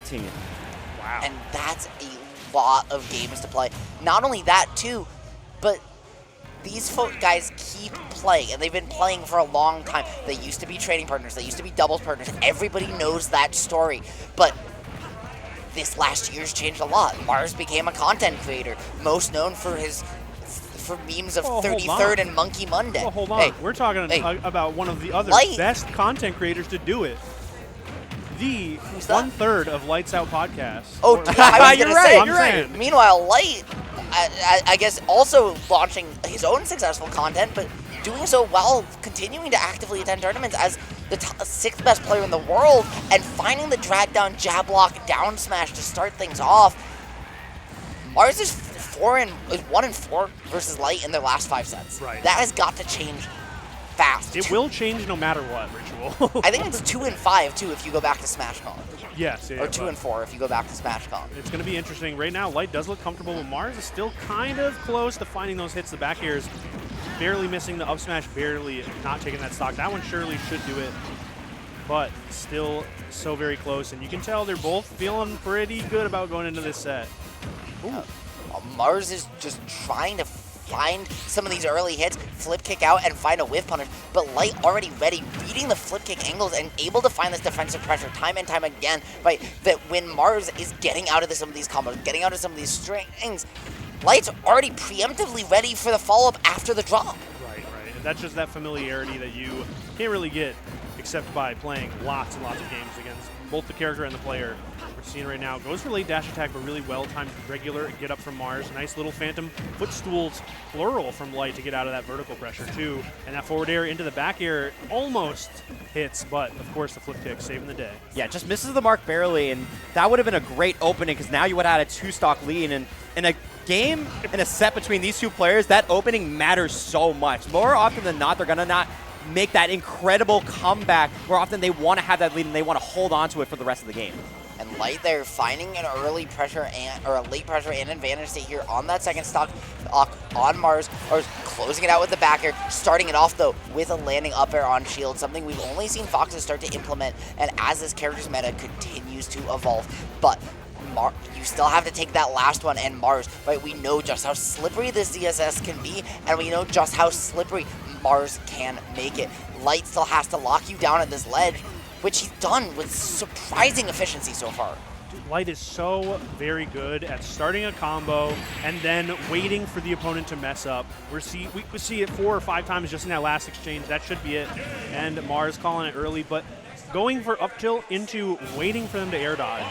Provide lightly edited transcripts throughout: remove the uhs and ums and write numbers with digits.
15. Wow. And that's a lot of games to play. Not only that, too, but these guys keep playing, and they've been playing for a long time. They used to be trading partners. They used to be doubles partners. Everybody knows that story. But this last year's changed a lot. Mars became a content creator, most known for memes of 33rd and Monkey Monday. Well, hold on. Hey, We're talking about one of the other best content creators to do it. The 1/3 of Lights Out podcast. Oh, I was going to say, you're right. Meanwhile, Light, I guess, also launching his own successful content, but doing so while continuing to actively attend tournaments as the 6th best player in the world and finding the drag down jab lock down smash to start things off. Mars is 1-4 versus Light in their last 5 sets. Right. That has got to change fast. It will change no matter what, Ritual. I think it's 2-5 too if you go back to SmashCon. Yes. Yeah, or 2-4 if you go back to SmashCon. It's going to be interesting. Right now, Light does look comfortable, but Mars is still kind of close to finding those hits. The back airs barely missing, the up smash barely not taking that stock. That one surely should do it, but still so very close. And you can tell they're both feeling pretty good about going into this set. Mars is just trying to find some of these early hits, flip kick out, and find a whiff punish. But Light already ready, reading the flip kick angles and able to find this defensive pressure time and time again, right? That when Mars is getting out of some of these combos, getting out of some of these strings, Light's already preemptively ready for the follow-up after the drop. Right. And that's just that familiarity that you can't really get except by playing lots and lots of games against both the character and the player. We're seeing right now, goes for late dash attack, but really well-timed regular get up from Mars. Nice little phantom footstools plural from Light to get out of that vertical pressure too. And that forward air into the back air almost hits, but of course the flip kick saving the day. Yeah, just misses the mark barely, and that would have been a great opening because now you would have had a 2-stock lead. And in a game, in a set between these two players, that opening matters so much. More often than not, they're going to not make that incredible comeback. More often they want to have that lead and they want to hold on to it for the rest of the game. And Light there finding an early pressure or a late pressure and advantage state here on that second stock on Mars, or closing it out with the back air, starting it off though with a landing up air on shield, something we've only seen Foxes start to implement, and as this character's meta continues to evolve. But you still have to take that last one, and Mars, right? We know just how slippery this ZSS can be, and we know just how slippery Mars can make it. Light still has to lock you down at this ledge, which he's done with surprising efficiency so far. Dude, Light is so very good at starting a combo and then waiting for the opponent to mess up. We see it 4 or 5 times just in that last exchange. That should be it. And Mars calling it early, but going for up tilt into waiting for them to air dodge,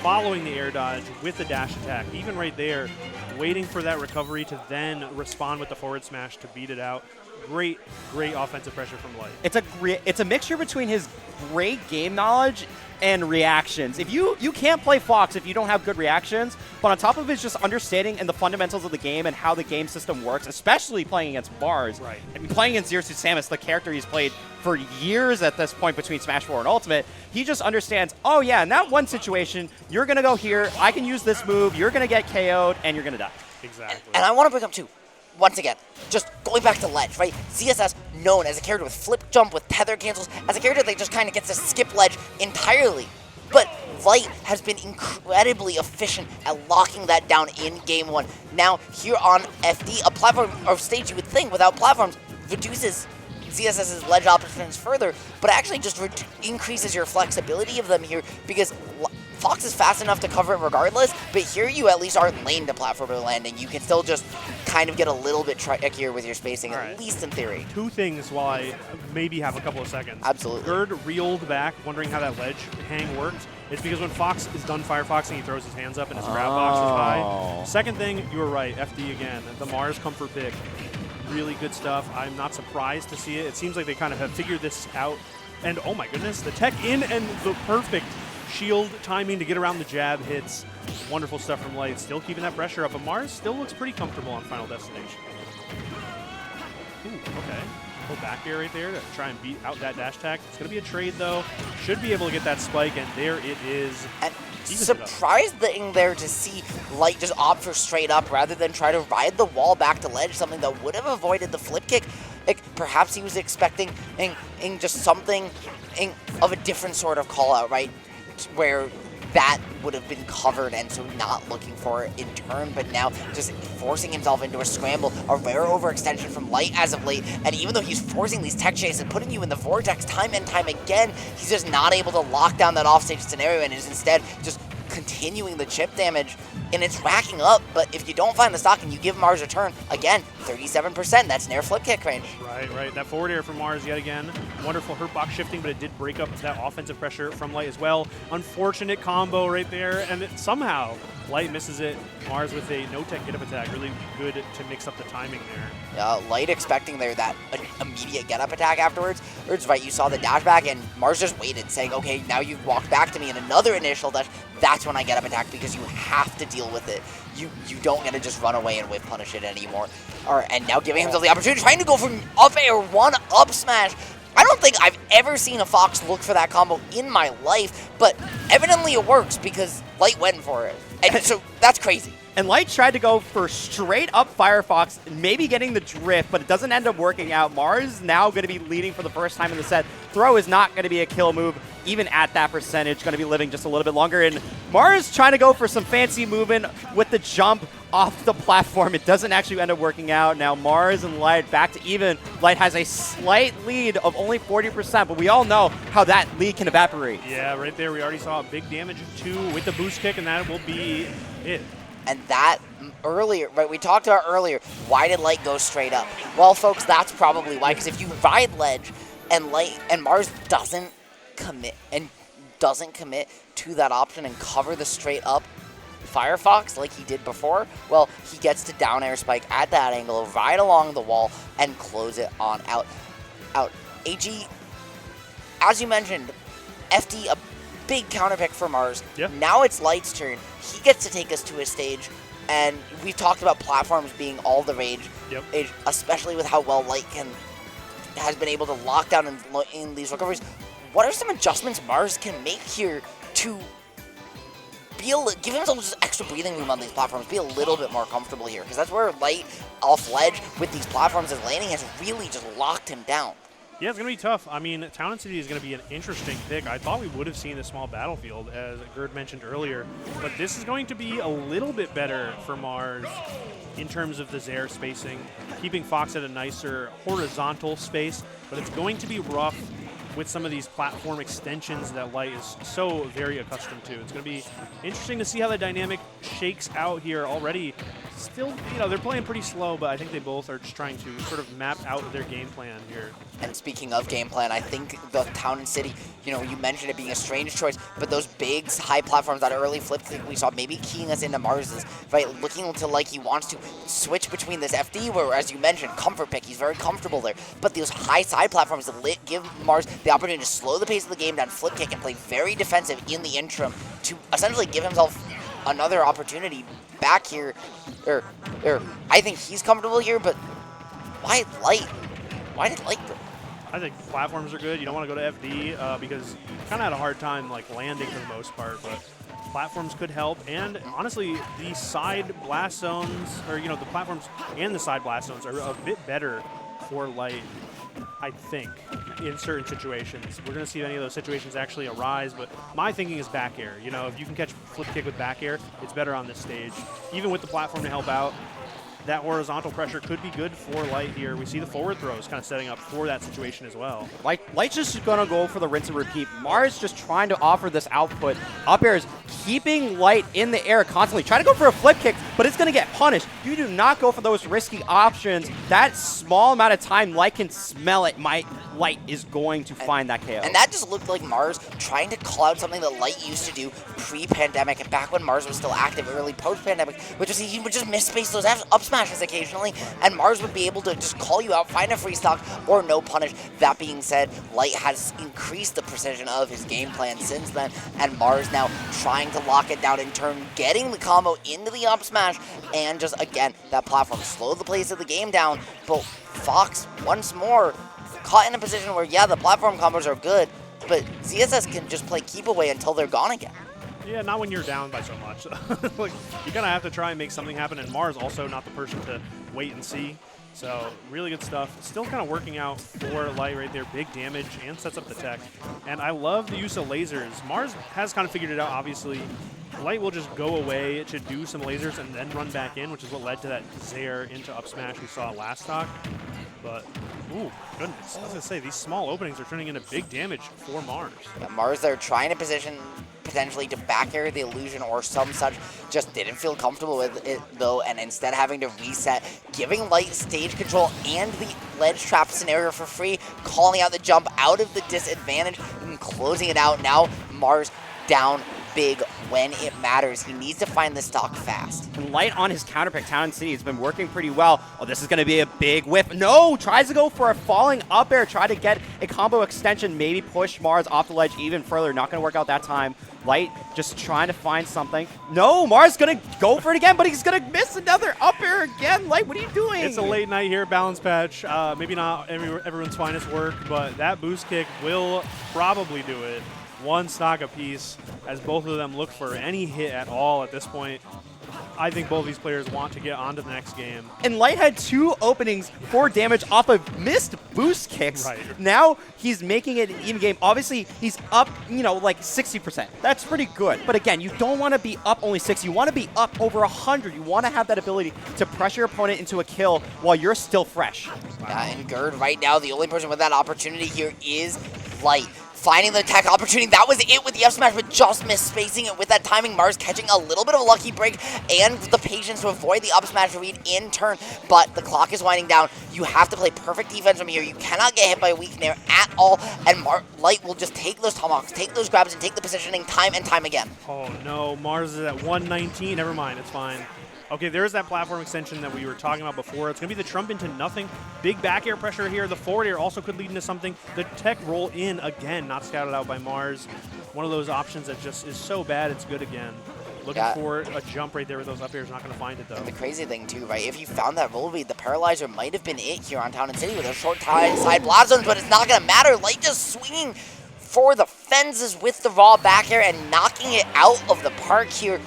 following the air dodge with the dash attack, even right there, waiting for that recovery to then respond with the forward smash to beat it out. Great offensive pressure from Light. It's a mixture between his great game knowledge and reactions. If you can't play Fox if you don't have good reactions, but on top of it, just understanding and the fundamentals of the game and how the game system works, especially playing against Mars. Right. I mean, playing against Zero Suit Samus, the character he's played for years at this point between Smash 4 and Ultimate, he just understands, oh yeah, in that one situation, you're going to go here, I can use this move, you're going to get KO'd, and you're going to die. Exactly. And I want to bring up too, once again, just going back to ledge, right? ZSS known as a character with flip jump, with tether cancels, as a character that just kind of gets to skip ledge entirely. But Light has been incredibly efficient at locking that down in game 1. Now, here on FD, a platform or stage you would think without platforms reduces ZSS's ledge options further, but actually just increases your flexibility of them here, because Fox is fast enough to cover it regardless, but here you at least aren't lane to platform or landing. You can still just kind of get a little bit trickier with your spacing, at least in theory. 2 things while I maybe have a couple of seconds. Absolutely. Gerd reeled back, wondering how that ledge hang worked. It's because when Fox is done firefoxing, he throws his hands up and his grab box is high. Second thing, you were right, FD again. The Mars comfort pick. Really good stuff. I'm not surprised to see it. It seems like they kind of have figured this out. And oh my goodness, the tech in and the perfect shield timing to get around the jab hits. Wonderful stuff from Light. Still keeping that pressure up, but Mars still looks pretty comfortable on Final Destination. Ooh, okay. Pull back air right there to try and beat out that dash attack. It's going to be a trade, though. Should be able to get that spike, and there it is. And surprising there to see Light just opt for straight up rather than try to ride the wall back to ledge, something that would have avoided the flip kick. Like, perhaps he was expecting just something of a different sort of call out, right? Where that would have been covered, and so not looking for it in turn, but now just forcing himself into a scramble, a rare overextension from Light as of late, and even though he's forcing these tech chases and putting you in the vortex time and time again, he's just not able to lock down that offstage scenario and is instead just continuing the chip damage, and it's racking up. But if you don't find the stock and you give Mars a turn, again, 37%, that's near flip kick range. Right. That forward air from Mars yet again. Wonderful hurt box shifting, but it did break up that offensive pressure from Light as well. Unfortunate combo right there, and somehow Light misses it. Mars with a no-tech get-up attack. Really good to mix up the timing there. Light expecting there that immediate get-up attack afterwards. Right, you saw the dash back, and Mars just waited, saying, okay, now you've walked back to me in another initial dash. That's when I get up attack, because you have to deal with it. You don't get to just run away and whiff punish it anymore. All right, and now giving himself the opportunity, trying to go for an up air, one up smash. I don't think I've ever seen a Fox look for that combo in my life, but evidently it works because Light went for it. And so that's crazy. And Light tried to go for straight up Firefox, maybe getting the drift, but it doesn't end up working out. Mars now going to be leading for the first time in the set. Throw is not going to be a kill move, even at that percentage, going to be living just a little bit longer. And Mars trying to go for some fancy movement with the jump off the platform. It doesn't actually end up working out. Now Mars and Light back to even. Light has a slight lead of only 40%, but we all know how that lead can evaporate. Yeah, right there we already saw a big damage of 2 with the boost kick, and that will be it. And that earlier, right, we talked about earlier, why did Light go straight up? Well, folks, that's probably why, because if you ride ledge and Mars doesn't commit to that option and cover the straight up Firefox like he did before, well, he gets to down air spike at that angle, ride along the wall, and close it on out. AG, as you mentioned, FD, a big counterpick for Mars. Yep. Now it's Light's turn. He gets to take us to a stage, and we've talked about platforms being all the rage, especially with how well Light has been able to lock down in these recoveries. What are some adjustments Mars can make here to give himself just extra breathing room on these platforms, be a little bit more comfortable here? Because that's where Light off ledge with these platforms as landing has really just locked him down. Yeah, it's going to be tough. I mean, Town and City is going to be an interesting pick. I thought we would have seen a small battlefield, as Gerd mentioned earlier, but this is going to be a little bit better for Mars in terms of the Zaire spacing, keeping Fox at a nicer horizontal space, but it's going to be rough with some of these platform extensions that Light is so very accustomed to. It's going to be interesting to see how the dynamic shakes out here already. Still, they're playing pretty slow, but I think they both are just trying to sort of map out their game plan here. And speaking of game plan, I think the Town and City, you mentioned it being a strange choice, but those big high platforms, that early flip kick we saw, maybe keying us into Mars's, right? Looking to like he wants to switch between this FD, where, as you mentioned, comfort pick, he's very comfortable there. But those high side platforms that give Mars the opportunity to slow the pace of the game down, flip kick, and play very defensive in the interim to essentially give himself another opportunity back here. I think he's comfortable here, but why Light? Why did Light go? I think platforms are good. You don't want to go to FD because you kind of had a hard time landing for the most part, but platforms could help. And honestly, the side blast zones, or the platforms and the side blast zones are a bit better for Light, I think, in certain situations. We're going to see if any of those situations actually arise, but my thinking is back air. If you can catch flip kick with back air, it's better on this stage. Even with the platform to help out, that horizontal pressure could be good for Light here. We see the forward throws kind of setting up for that situation as well. Light's just going to go for the rinse and repeat. Mars just trying to offer this output. Up air is keeping Light in the air constantly. Try to go for a flip kick, but it's going to get punished. You do not go for those risky options. That small amount of time, Light can smell it. Light is going to find that KO. And that just looked like Mars trying to call out something that Light used to do pre-pandemic and back when Mars was still active, early post-pandemic, which was he would just misspace those up smashes occasionally, and Mars would be able to just call you out, find a free stock, or no punish. That being said, Light has increased the precision of his game plan since then, and Mars now trying to lock it down in turn, getting the combo into the up smash, and just, again, that platform slowed the pace of the game down, but Fox, once more, caught in a position where, yeah, the platform combos are good, but ZSS can just play keep away until they're gone again. Yeah, not when you're down by so much. You kind of have to try and make something happen, and Mars also not the person to wait and see. So really good stuff. Still kind of working out for Light right there. Big damage and sets up the tech. And I love the use of lasers. Mars has kind of figured it out, obviously. Light will just go away to do some lasers and then run back in, which is what led to that Zair into up smash we saw last stock. But, ooh, goodness. I was going to say, these small openings are turning into big damage for Mars. Yeah, Mars, they're trying to position potentially to back air the illusion or some such, just didn't feel comfortable with it though, and instead having to reset, giving Light stage control and the ledge trap scenario for free, calling out the jump out of the disadvantage and closing it out. Now Mars down big when it matters. He needs to find the stock fast. And Light on his counter pick, Town City, has been working pretty well. Oh, this is going to be a big whiff. No, tries to go for a falling up air, try to get a combo extension, maybe push Mars off the ledge even further. Not going to work out that time. Light just trying to find something. No, Mars going to go for it again, but he's going to miss another up air again. Light, what are you doing? It's a late night here, balance patch. Maybe not everyone's finest work, but that boost kick will probably do it. One stock apiece, as both of them look for any hit at all at this point. I think both of these players want to get on to the next game. And Light had 2 openings for damage off of missed boost kicks. Right. Now he's making it an even game. Obviously, he's up, like 60%. That's pretty good. But again, you don't want to be up only 60. You want to be up over 100. You want to have that ability to pressure your opponent into a kill while you're still fresh. Yeah, and Gerd right now, the only person with that opportunity here is Light. Finding the attack opportunity, that was it with the F smash, but just misspacing it with that timing. Mars catching a little bit of a lucky break and the patience to avoid the up smash read in turn, but the clock is winding down. You have to play perfect defense from here. You cannot get hit by a weak nair at all, and Light will just take those tomahawks, take those grabs, and take the positioning time and time again. Oh no, Mars is at 119. Never mind, it's fine. Okay, there's that platform extension that we were talking about before. It's going to be the Trump into nothing. Big back air pressure here. The forward air also could lead into something. The tech roll in again, not scouted out by Mars. One of those options that just is so bad, it's good again. Looking for a jump right there with those up airs. Not going to find it, though. And the crazy thing, too, right, if you found that roll read, the Paralyzer might have been it here on Town and City with those short side blast zones, but it's not going to matter. Light just swinging for the fences with the raw back air and knocking it out of the park here.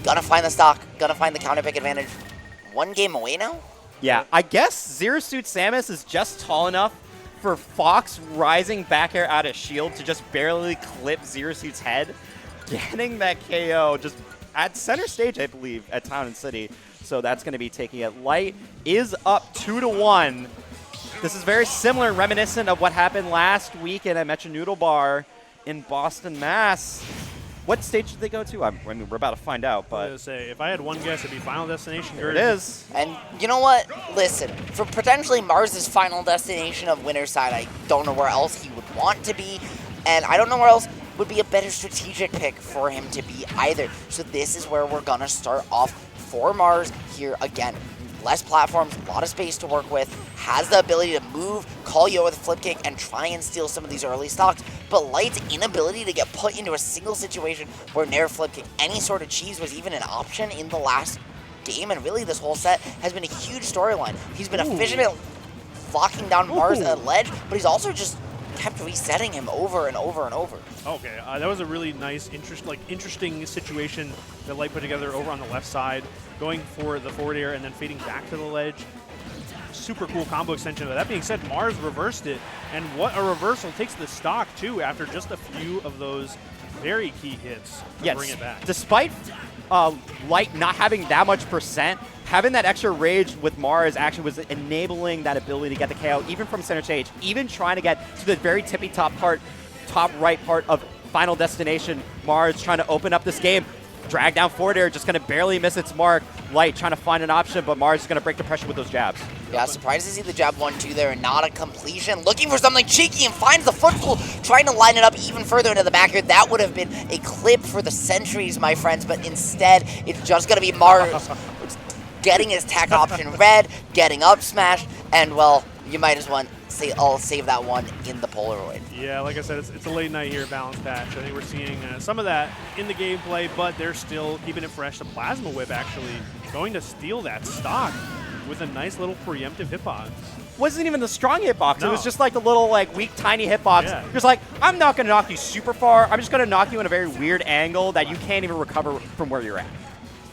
Gonna find the stock, gonna find the counter pick advantage. 1 game away now? Yeah, I guess Zero Suit Samus is just tall enough for Fox rising back air out of shield to just barely clip Zero Suit's head, getting that KO just at center stage, I believe, at Town and City. So that's going to be taking it. Light is up 2-1. This is very similar, reminiscent of what happened last weekend at Metro Noodle Bar in Boston, Mass. What stage did they go to? I mean, we're about to find out, but... I was going to say, if I had one guess, it'd be Final Destination. There it is. And you know what? Listen, for potentially Mars' final destination of winner's side, I don't know where else he would want to be, and I don't know where else would be a better strategic pick for him to be either. So this is where we're going to start off for Mars here again. Less platforms, a lot of space to work with, has the ability to move, call you with a flip kick, and try and steal some of these early stocks. But Light's inability to get put into a single situation where Nair flip kick, any sort of cheese was even an option in the last game, and really this whole set has been a huge storyline. He's been efficient at locking down Mars at ledge, but he's also just kept resetting him over and over and over. Okay, that was a really nice, interesting situation that Light put together over on the left side, going for the forward air and then fading back to the ledge. Super cool combo extension. But that being said, Mars reversed it, and what a reversal. Takes the stock, too, after just a few of those very key hits to bring it back. Despite Light not having that much percent, having that extra rage with Mars actually was enabling that ability to get the KO, even from center stage, even trying to get to the very tippy top right part of Final Destination. Mars trying to open up this game. Drag down forward air, just going to barely miss its mark. Light trying to find an option, but Mars is going to break the pressure with those jabs. Yeah, surprised to see the jab 1-2 there and not a completion. Looking for something cheeky and finds the footstool, trying to line it up even further into the back here. That would have been a clip for the centuries, my friends, but instead it's just going to be Mars getting his tech option read, getting up smashed, and well, you might as well say I'll save that one in the Polaroid. Yeah, like I said, it's a late night here at Balance Patch. I think we're seeing some of that in the gameplay, but they're still keeping it fresh. The Plasma Whip actually going to steal that stock with a nice little preemptive hitbox. Wasn't even the strong hitbox. No. It was just like the little weak, tiny hitbox. Yeah. Just like, I'm not going to knock you super far. I'm just going to knock you in a very weird angle that you can't even recover from where you're at.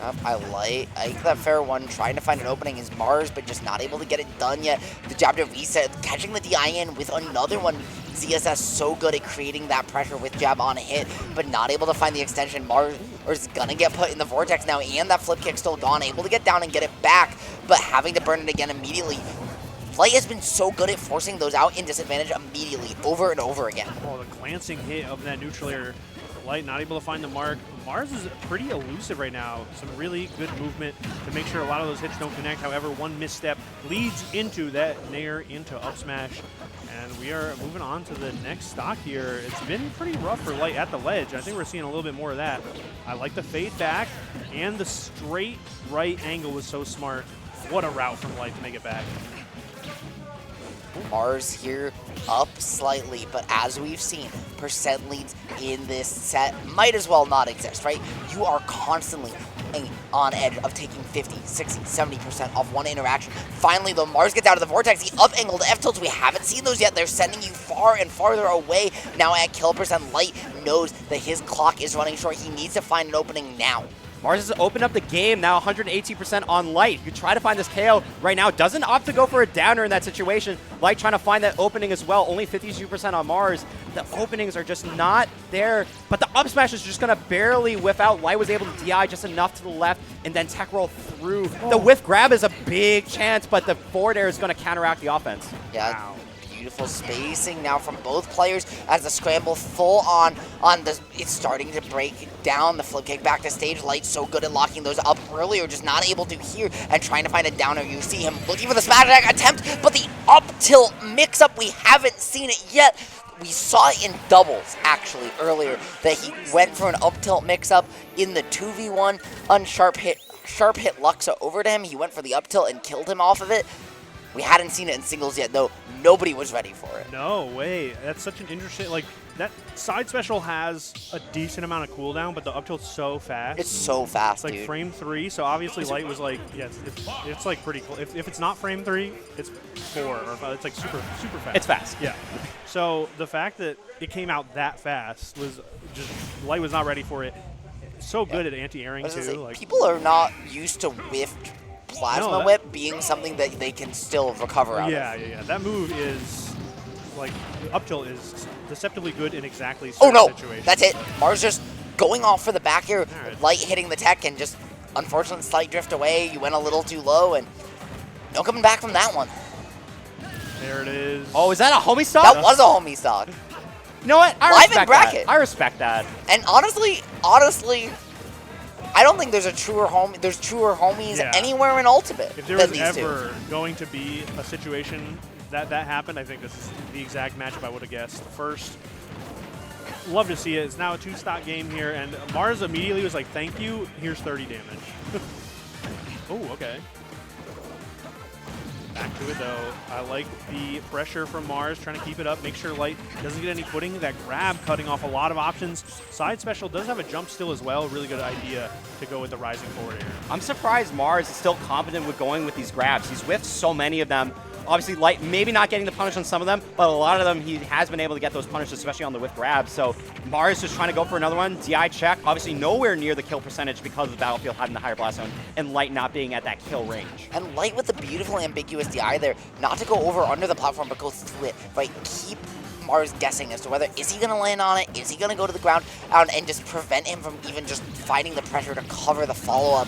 I like that fair one. Trying to find an opening is Mars, but just not able to get it done yet. The jab to reset, catching the DI in with another one. ZSS so good at creating that pressure with jab on a hit, but not able to find the extension. Mars is gonna get put in the vortex now, and that flip kick still gone. Able to get down and get it back, but having to burn it again immediately. Light has been so good at forcing those out in disadvantage immediately, over and over again. Oh, the glancing hit of that neutral air. Light not able to find the mark. Mars is pretty elusive right now. Some really good movement to make sure a lot of those hits don't connect. However, one misstep leads into that nair into up smash. And we are moving on to the next stock here. It's been pretty rough for Light at the ledge. I think we're seeing a little bit more of that. I like the fade back, and the straight right angle was so smart. What a route from Light to make it back. Mars here up slightly, but as we've seen, percent leads in this set might as well not exist, right? You are constantly on edge of taking 50, 60, 70% off one interaction. Finally, though, Mars gets out of the vortex. The up angled F tilts, we haven't seen those yet. They're sending you far and farther away. Now at kill percent, Light knows that his clock is running short. He needs to find an opening now. Mars has opened up the game, now 118% on Light. You try to find this KO right now. Doesn't opt to go for a downer in that situation. Light trying to find that opening as well. Only 52% on Mars. The openings are just not there. But the up smash is just going to barely whiff out. Light was able to DI just enough to the left and then tech roll through. Oh. The whiff grab is a big chance, but the forward air is going to counteract the offense. Yeah. Wow. Beautiful spacing now from both players as the scramble full on the, it's starting to break down. The flip kick back to stage. Light so good at locking those up earlier, just not able to here and trying to find a downer. You see him looking for the smash attack attempt, but the up tilt mix up, we haven't seen it yet. We saw it in doubles actually earlier that he went for an up tilt mix up in the 2v1 unsharp hit, sharp hit Luxa over to him. He went for the up tilt and killed him off of it. We hadn't seen it in singles yet, though. Nobody was ready for it. No way. That's such an interesting, like, that side special has a decent amount of cooldown, but the up tilt's so fast. It's so fast, It's like dude. frame 3, so obviously Light was like, yeah, it's like pretty cool. If it's not frame 3, it's 4, or 5. It's like super fast. It's fast. Yeah. So the fact that it came out that fast was just, Light was not ready for it. So good at anti-airing, too. Like, people are not used to whiffed plasma whip being something that they can still recover out of. Yeah. That move is, like, up tilt is deceptively good in exactly certain situations. That's it. Mars just going off for the back air, right. Light hitting the tech, and just unfortunately slight drift away. You went a little too low, and no coming back from that one. There it is. Oh, is that a homie stock? That was a homie stock. You know what? I Live in respect bracket. that. I respect that. And honestly, I don't think there's truer homies anywhere in Ultimate If there than was these ever two. going to be a situation that happened, I think this is the exact matchup I would have guessed. First, love to see it. It's now a 2-stock game here, and Mars immediately was like, thank you, here's 30 damage. Oh, okay. Back to it, though. I like the pressure from Mars, trying to keep it up, make sure Light doesn't get any footing. That grab cutting off a lot of options. Side special does have a jump still as well. Really good idea to go with the rising forward air. I'm surprised Mars is still confident with going with these grabs. He's whiffed so many of them. Obviously, Light maybe not getting the punish on some of them, but a lot of them he has been able to get those punishes, especially on the whiff grabs. So Mars just trying to go for another one. DI check, obviously nowhere near the kill percentage because of the Battlefield having the higher blast zone and Light not being at that kill range. And Light with the beautiful ambiguous DI there, not to go over under the platform, but go through it, right? Keep Mars guessing as to whether is he going to land on it, is he going to go to the ground, and just prevent him from even just fighting the pressure to cover the follow-up.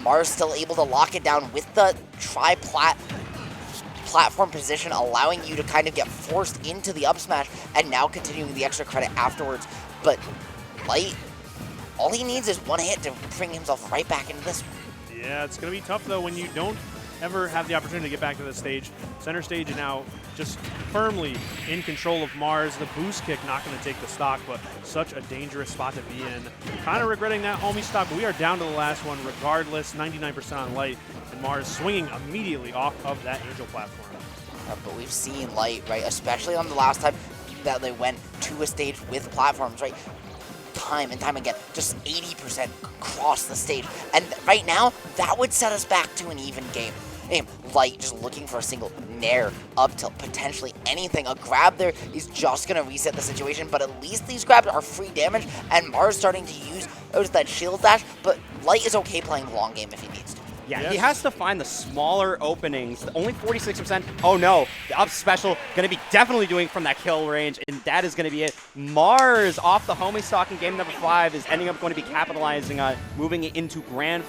Mars still able to lock it down with the platform position, allowing you to kind of get forced into the up smash and now continuing the extra credit afterwards. But Light, all he needs is one hit to bring himself right back into this one. Yeah, it's going to be tough, though, when you don't ever have the opportunity to get back to the stage. Center stage is now just firmly in control of Mars. The boost kick not going to take the stock, but such a dangerous spot to be in. Kind of regretting that homie stock, but we are down to the last one regardless. 99% on Light, and Mars swinging immediately off of that Angel platform. But we've seen Light, right, especially on the last time that they went to a stage with platforms, right, time and time again, just 80% across the stage. And right now, that would set us back to an even game. Light just looking for a single nair, up tilt, potentially anything. A grab there is just going to reset the situation, but at least these grabs are free damage, and Mars starting to use out of that shield dash, but Light is okay playing the long game if he needs to. Yeah, Yes. he has to find the smaller openings. Only 46%. Oh no, the up special going to be definitely doing from that kill range, and that is going to be it. Mars off the homie stock in game number 5 is ending up going to be capitalizing on moving it into grand